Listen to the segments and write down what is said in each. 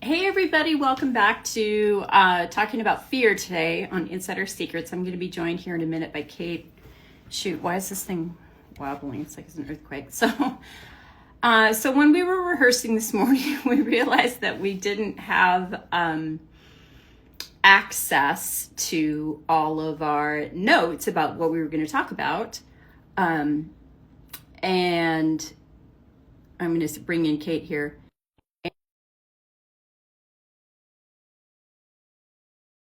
Hey everybody, welcome back to talking about fear today on Insider Secrets. I'm going to be joined here in a minute by Kate. Shoot, why is this thing wobbling? It's like it's an earthquake. So when we were rehearsing this morning, we realized that we didn't have access to all of our notes about what we were going to talk about. And I'm going to bring in Kate here.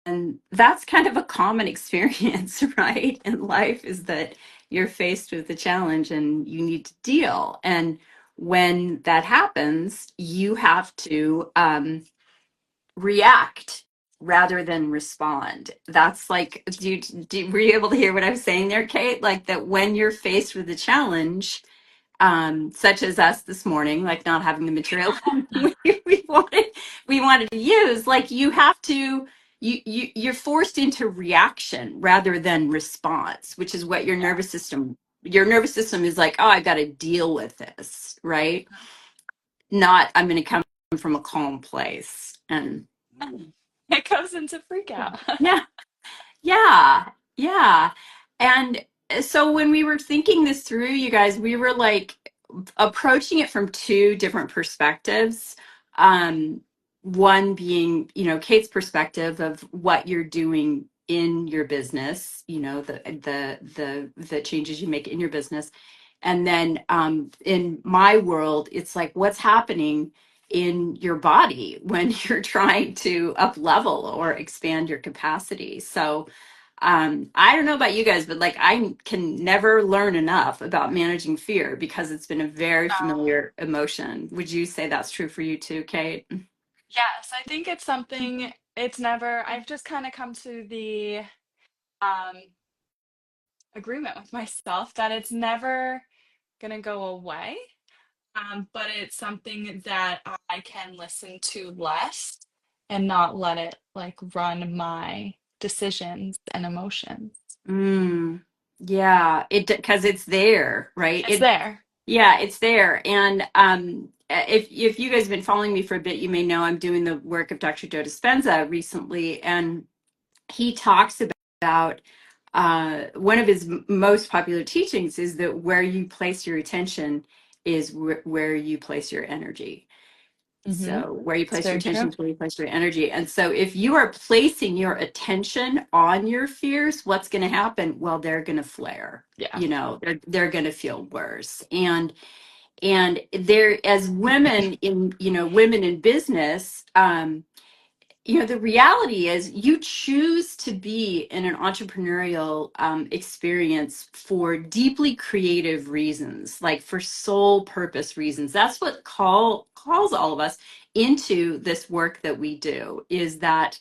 And that's kind of a common experience, right? In life is that you're faced with a challenge and you need to deal. And when that happens, you have to react rather than respond. That's like, were you able to hear what I was saying there, Kate? Like that when you're faced with a challenge, such as us this morning, like not having the material we wanted we wanted to use, like you have to you're forced into reaction rather than response, which is what your nervous system is like, oh, I got to deal with this, right? Not I'm going to come from a calm place. And It goes into freak out. yeah, yeah, yeah. And so when we were thinking this through, you guys, we were like approaching it from two different perspectives. Um, One being, Kate's perspective of what you're doing in your business, the changes you make in your business. And then in my world, it's like what's happening in your body when you're trying to up level or expand your capacity. So I don't know about you guys, but like I can never learn enough about managing fear because it's been a very Oh, familiar emotion. Would you say that's true for you too, Kate? yes, I think it's something it's never, I've just kind of come to the um agreement with myself that it's never gonna go away. But it's something that I can listen to less and not let it like run my decisions and emotions. Mm, yeah, it because it's there, right? It's there. Yeah, it's there. And if you guys have been following me for a bit, you may know I'm doing the work of Dr. Joe Dispenza recently, and he talks about one of his most popular teachings is that where you place your attention is where you place your energy. Mm-hmm. So where you It's place your very attention true. is where you place your energy. And so if you are placing your attention on your fears, what's going to happen? Well, they're going to flare. Yeah. They're going to feel worse. And there, as women in business, the reality is you choose to be in an entrepreneurial experience for deeply creative reasons, like for sole purpose reasons. That's what calls all of us into this work that we do, is that,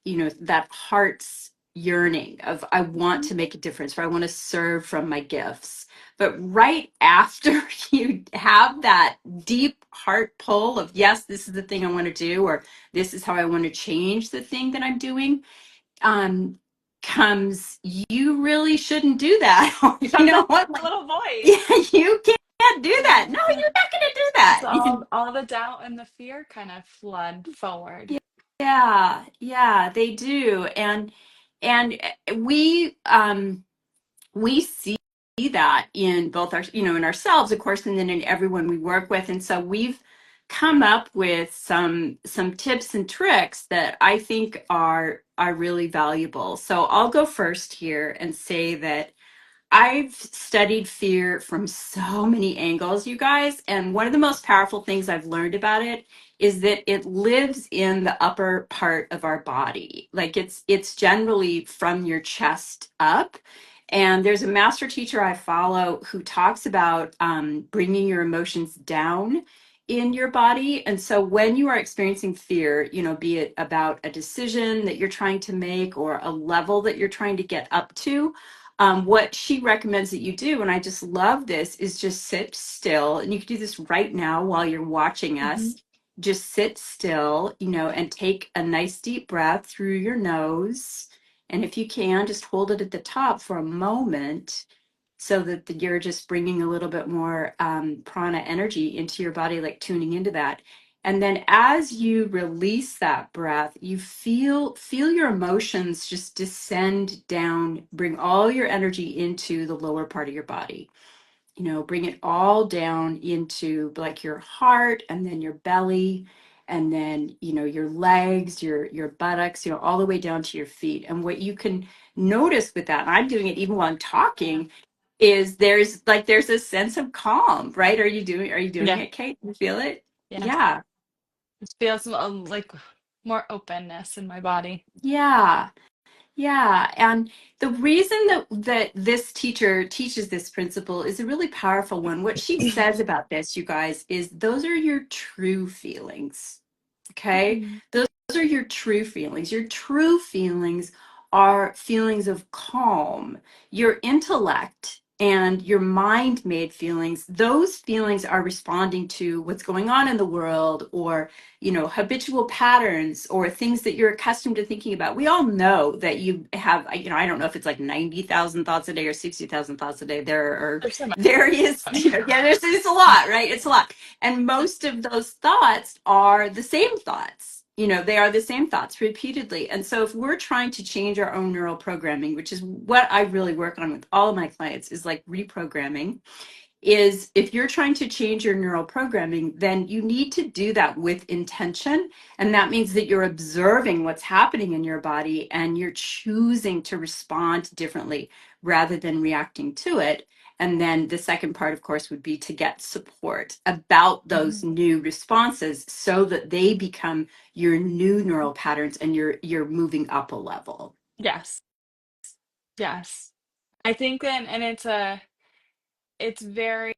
that heart's yearning of I want to make a difference, or I want to serve from my gifts. But right after you have that deep heart pull of, yes, this is the thing I want to do, or this is how I want to change the thing that I'm doing, um, comes, you really shouldn't do that. Or, you Comes know that what? Like, little yeah, voice. you can't do that. No, you're not going to do It's that. all the doubt and the fear kind of flood forward. Yeah, yeah, they do. And we see that in both in ourselves, of course, and then in everyone we work with. And so we've come up with some tips and tricks that I think are really valuable. So I'll go first here and say that I've studied fear from so many angles, you guys, and one of the most powerful things I've learned about it is that it lives in the upper part of our body. Like it's generally from your chest up. And there's a master teacher I follow who talks about bringing your emotions down in your body. And so when you are experiencing fear, be it about a decision that you're trying to make or a level that you're trying to get up to, what she recommends that you do, and I just love this, is just sit still. And you can do this right now while you're watching Hmm. us. Just sit still, and take a nice deep breath through your nose. And if you can, just hold it at the top for a moment so that you're just bringing a little bit more prana energy into your body, like tuning into that. And then as you release that breath, you feel your emotions just descend down, bring all your energy into the lower part of your body. Bring it all down into like your heart and then your belly and then, your legs, your buttocks, all the way down to your feet. And what you can notice with that, and I'm doing it even while I'm Yeah. talking, is there's a sense of calm, right? Are you doing Yeah. it, Kate? You feel it? Yes. Yeah. It feels like more openness in my body. Yeah. Yeah, and the reason that this teacher teaches this principle is a really powerful one. What she says about this, you guys, is those are your true feelings. Okay? Mhm. Those are your true feelings. Your true feelings are feelings of calm. Your intellect and your mind made feelings, those feelings are responding to what's going on in the world, or habitual patterns or things that you're accustomed to thinking about. We all know that you have, I don't know if it's like 90,000 thoughts a day or 60,000 thoughts a day. There are There's so various, many. yeah, it's a lot, right? It's a lot. And most of those thoughts are the same thoughts. They are the same thoughts repeatedly. And so if we're trying to change our own neural programming, which is what I really work on with all of my clients, is like reprogramming, is if you're trying to change your neural programming, then you need to do that with intention. And that means that you're observing what's happening in your body and you're choosing to respond differently rather than reacting to it. And then the second part, of course, would be to get support about those Mhm. new responses so that they become your new neural patterns and you're moving up a level. Yes. Yes. I think then, and it's very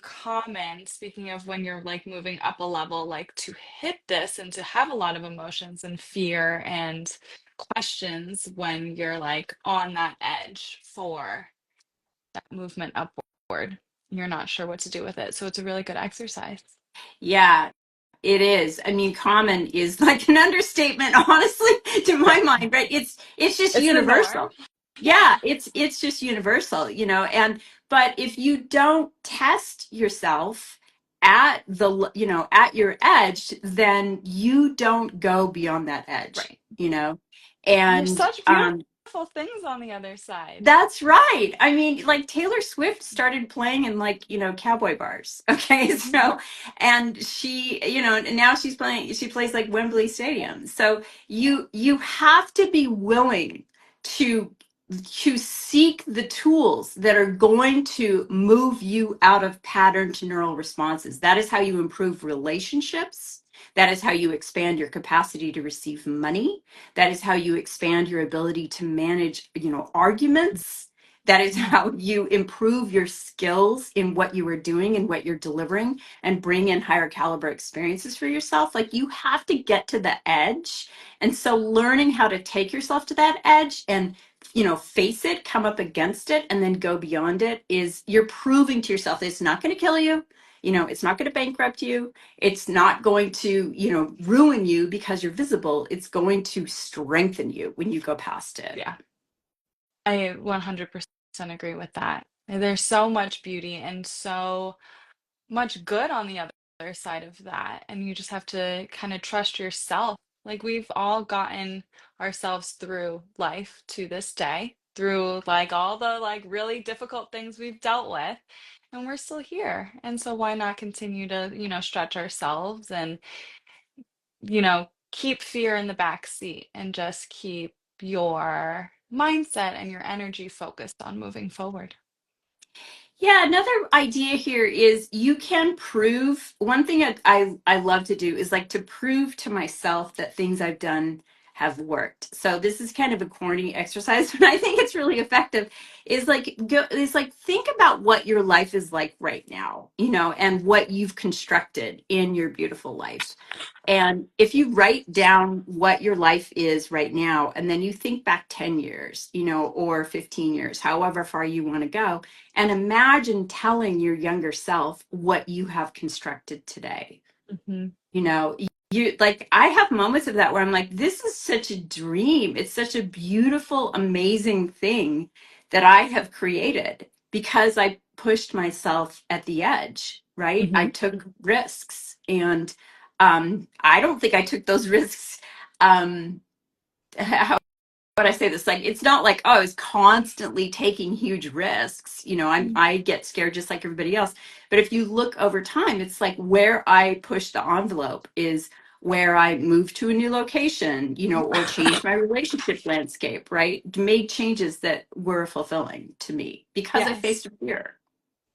common, speaking of when you're like moving up a level, like to hit this and to have a lot of emotions and fear and questions when you're like on that edge for that movement upward. You're not sure what to do with it. So it's a really good exercise. Yeah, it is. I mean, common is like an understatement, honestly, to Yeah. my mind, right? It's just It's the norm. universal. Yeah. Yeah, it's just universal, and but if you don't test yourself at your edge, then you don't go beyond that edge, Right. There's and such beautiful things on the other side. that's right. I mean, like Taylor Swift started playing in like, cowboy bars. Okay. Mhm. And and now she plays like Wembley Stadium. So you have to be willing to to seek the tools that are going to move you out of pattern to neural responses. That is how you improve relationships. That is how you expand your capacity to receive money. That is how you expand your ability to manage, arguments. That is Mhm. how you improve your skills in what you are doing and what you're delivering and bring in higher caliber experiences for yourself. Like you have to get to the edge. And so learning how to take yourself to that edge and face it, come up against it, and then go beyond it is you're proving to yourself that it's not going to kill you. It's not going to bankrupt you. It's not going to, ruin you because you're visible. It's going to strengthen you when you go past it. Yeah. I 100% agree with that. And there's so much beauty and so much good on the other side of that. And you just have to kind of trust yourself. Like we've all gotten ourselves through life to this day, through like all the like really difficult things we've dealt with, and we're still here. And so why not continue to, stretch ourselves and, keep fear in the back seat and just keep your mindset and your energy focused on moving forward. Yeah, another idea here is you can prove one thing I love to do is like to prove to myself that things I've done have worked. So this is kind of a corny exercise, but I think it's really effective. Is like think about what your life is like right now, and what you've constructed in your beautiful life. And if you write down what your life is right now, and then you think back 10 years, or 15 years, however far you want to go, and imagine telling your younger self what you have constructed today. Mhm. You know, you like I have moments of that where I'm like, this is such a dream. It's such a beautiful, amazing thing that I have created because I pushed myself at the edge. right? I Hmm. took risks, and I don't think I took those risks. How would I say this? Like, it's not like, oh, I was constantly taking huge risks. I get scared just like everybody else. But if you look over time, it's like where I push the envelope is where I moved to a new location, or changed my relationship landscape, right? Made changes that were fulfilling to me because I Yes. faced a fear.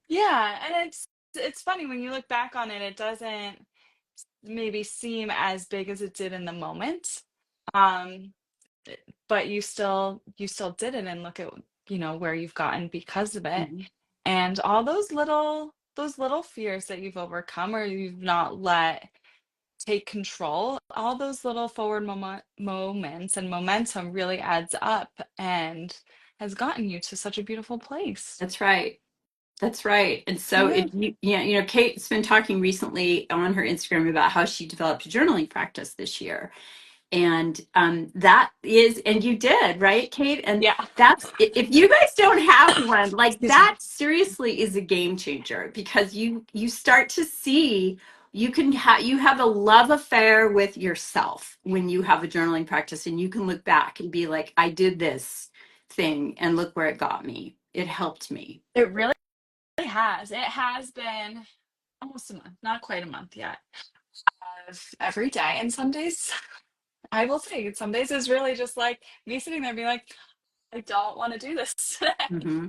Yeah, and it's funny when you look back on it, it doesn't maybe seem as big as it did in the moment. Um, but you still did it and look at, where you've gotten because of it. Mhm. And all those little fears that you've overcome or you've not let take control, all those little forward moments and momentum really adds up and has gotten you to such a beautiful place. That's right. That's right. And so Yeah. yeah, Kate's been talking recently on her Instagram about how she developed a journaling practice this year. And that is, and you did, right, Kate? And Yeah. that's, if you guys don't have one, like Excuse me. that seriously is a game changer, because you start to see you have a love affair with yourself when you have a journaling practice, and you can look back and be like, I did this thing and look where it got me. It helped me. It really has. It has been almost a month, not quite a month yet, of every day. And some days, I will say, some days is really just like me sitting there being like, I don't want to do this today. Hmm.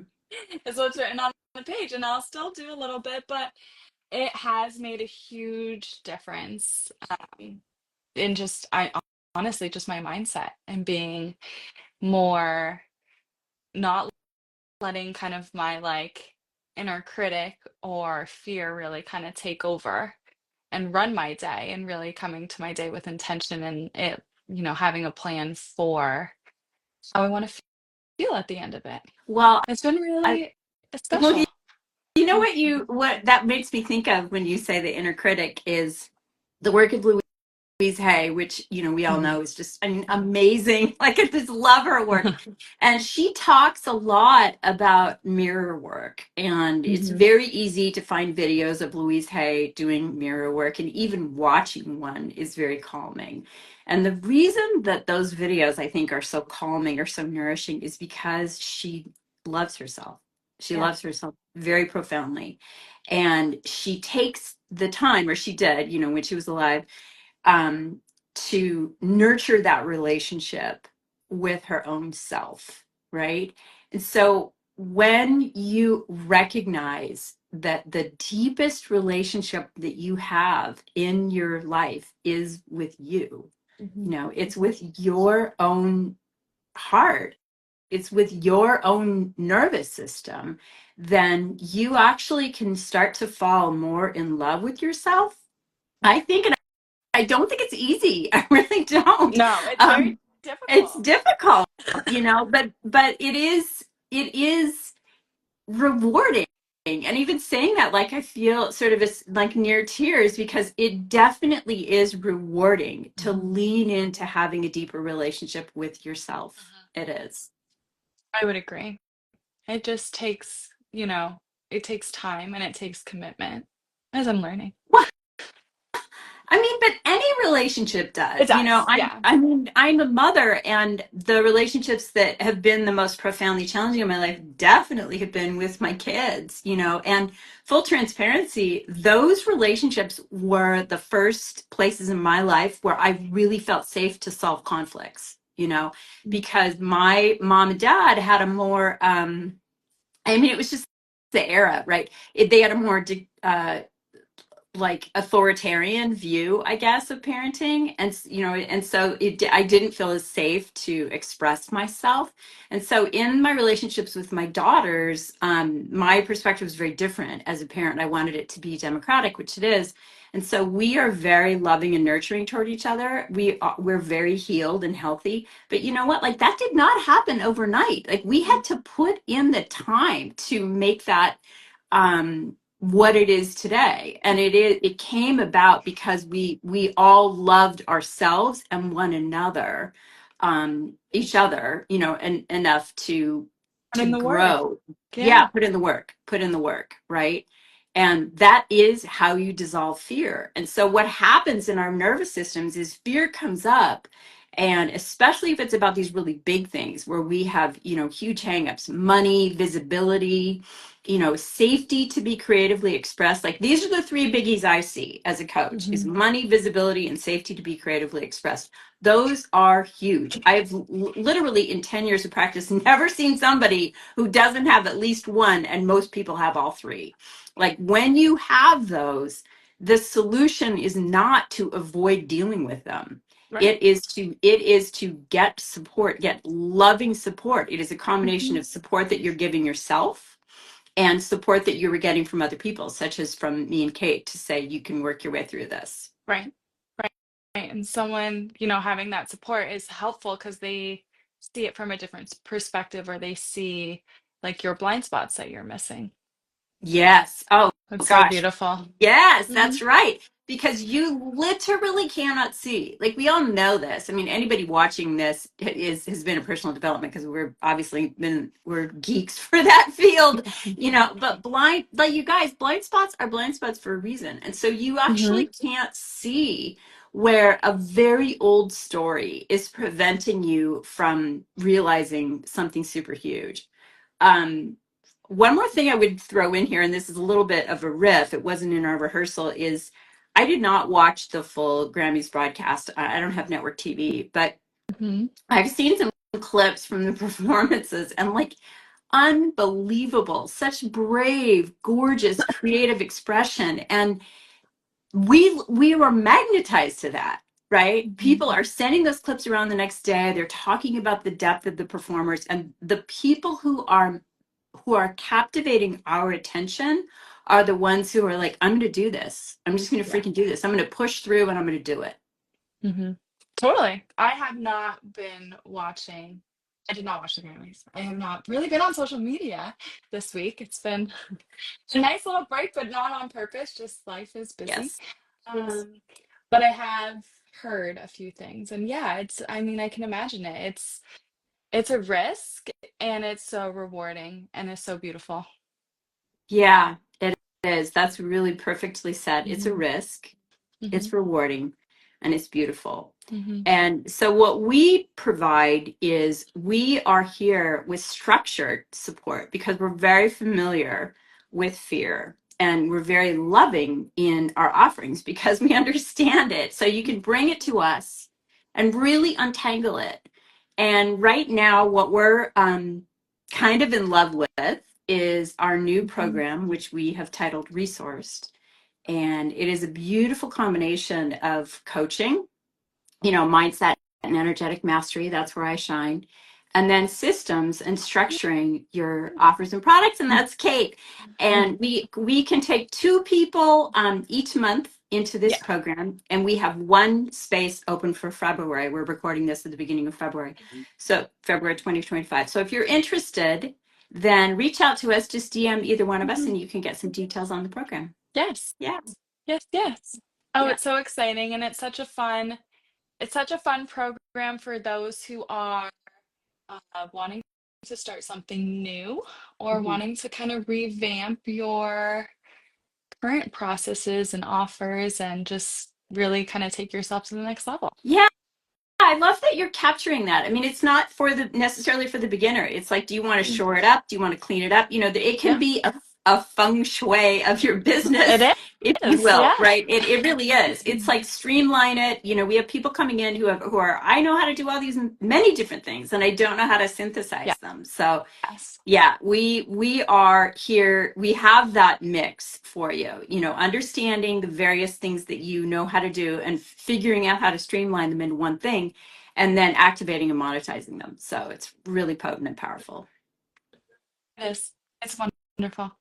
Is what's written on the page. And I'll still do a little bit, but it has made a huge difference in just, I honestly, just my mindset and being more not letting kind of my like inner critic or fear really kind of take over and run my day and really coming to my day with intention and it, having a plan for how I want to feel at the end of it. Well, It's been I really well, special. you know Yeah. what that makes me think of when you say the inner critic is the work of Louise Hay, which we all Mhm. know is just amazing. Like, I just love her work, and she talks a lot about mirror work. And it's Mhm. very easy to find videos of Louise Hay doing mirror work, and even watching one is very calming. And the reason that those videos, I think, are so calming or so nourishing is because she loves herself. She Yeah. loves herself very profoundly, and she takes the time, or she did, when she was alive, um, to nurture that relationship with her own self, right? And so when you recognize that the deepest relationship that you have in your life is with you, Mhm. it's with your own heart, it's with your own nervous system, then you actually can start to fall more in love with yourself. I think, and I don't think it's easy. I really don't. No, it's very Um, it's difficult. difficult, but it is rewarding. And even saying that, like, I feel sort of like near tears, because it definitely is rewarding to Mhm. lean into having a deeper relationship with yourself. Mhm. It is. I would agree. It just takes, it takes time and it takes commitment as I'm learning. I mean, but any relationship It does. does. I Yeah. I mean, I'm a mother, and the relationships that have been the most profoundly challenging in my life definitely have been with my kids, and full transparency, those relationships were the first places in my life where I really felt safe to solve conflicts, Mhm. because my mom and dad had a more I mean, it was just the era, right? They had a more like authoritarian view, I guess, of parenting. And and so I didn't feel as safe to express myself. And so in my relationships with my daughters, my perspective was very different. As a parent, I wanted it to be democratic, which it is. And so we are very loving and nurturing toward each other. We're very healed and healthy. But you know what? Like, that did not happen overnight. Like, we had to put in the time to make that what it is today. And it came about because we all loved ourselves and one another, each other, and enough to Put in the work. grow. Yeah, Yeah. put in the work, right? And that is how you dissolve fear. And so what happens in our nervous systems is fear comes up. And especially if it's about these really big things where we have, huge hangups, money, visibility, safety to be creatively expressed. Like these are the three biggies I see as a coach is Mhm. money, visibility, and safety to be creatively expressed. Those are huge. I've literally in 10 years of practice never seen somebody who doesn't have at least one, and most people have all three. Like when you have those, the solution is not to avoid dealing with them. Right. It is to get support, get loving support. It is a combination Mhm. of support that you're giving yourself and support that you were getting from other people, such as from me and Kate, to say you can work your way through this. Right. Right. Right. And someone, having that support is helpful because they see it from a different perspective, or they see like your blind spots that you're missing. Yes. Oh That's so gosh. beautiful. Yes, Hmm. that's right. Because you literally cannot see. Like we all know this. I mean, anybody watching this has been in personal development because we're geeks for that field, but you guys, blind spots are blind spots for a reason. And so you Hmm. actually can't see where a very old story is preventing you from realizing something super huge. Um, One more thing I would throw in here, and this is a little bit of a riff, it wasn't in our rehearsal, is I did not watch the full Grammys broadcast. I don't have network TV, but Hmm. I've seen some clips from the performances and like unbelievable, such brave, gorgeous, creative expression. And we were magnetized to that, right? Hmm. People are sending those clips around the next day. They're talking about the depth of the performers, and the people who are captivating our attention are the ones who are like, I'm going to do this. I'm just going to Yeah. freaking do this. I'm going to push through and I'm going to do it. Hmm. Totally. I have not been watching. I did not watch the Grammys. I have not really been on social media this week. It's been a nice little break, but not on purpose. Just life is busy. Yes. Um, but I have heard a few things, and yeah, I mean, I can imagine it. It's a risk, and it's so rewarding, and it's so beautiful. Yeah, it is. That's really perfectly said. It's a Hmm. risk, Hmm. it's rewarding, and it's beautiful. Hmm. And so, what we provide is we are here with structured support because we're very familiar with fear and we're very loving in our offerings because we understand it. So, you can bring it to us and really untangle it. And right now, what we're kind of in love with is our new Hmm. program, which we have titled Resourced. And it is a beautiful combination of coaching, mindset and energetic mastery. That's where I shine. And then systems and structuring your offers and products. And that's Kate. And we can take two people each month into this Yeah. program. And we have one space open for February. We're recording this at the beginning of February. So February 2025. So if you're interested, then reach out to us, just DM either one of us, Hmm. and you can get some details on the program. Yes. Yeah. Yes. Yes. Oh, Yeah. it's so exciting, and it's such a fun program for those who are wanting to start something new, or Mhm. wanting to kind of revamp your current processes and offers, and just really kind of take yourself to the next level. Yeah. I love that you're capturing that. I mean, it's not for the necessarily for the beginner. It's like, do you want to Mm. shore it up? Do you want to clean it up? It can Yeah, be a feng shui of your it business, if you is. will, Yeah. right? It really is. It's like streamline it. We have people coming in who are, I know how to do all these many different things and I don't know how to Yeah. synthesize them. So Yes. yeah, we are here. We have that mix for you, understanding the various things that you know how to do and figuring out how to streamline them into one thing and then activating and monetizing them. So it's really potent and powerful. It is. It's wonderful.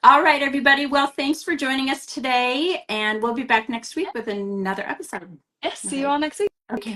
All right, everybody. Well, thanks for joining us today. And we'll be back next week with another episode. Yes. All See you right. all next week. Okay.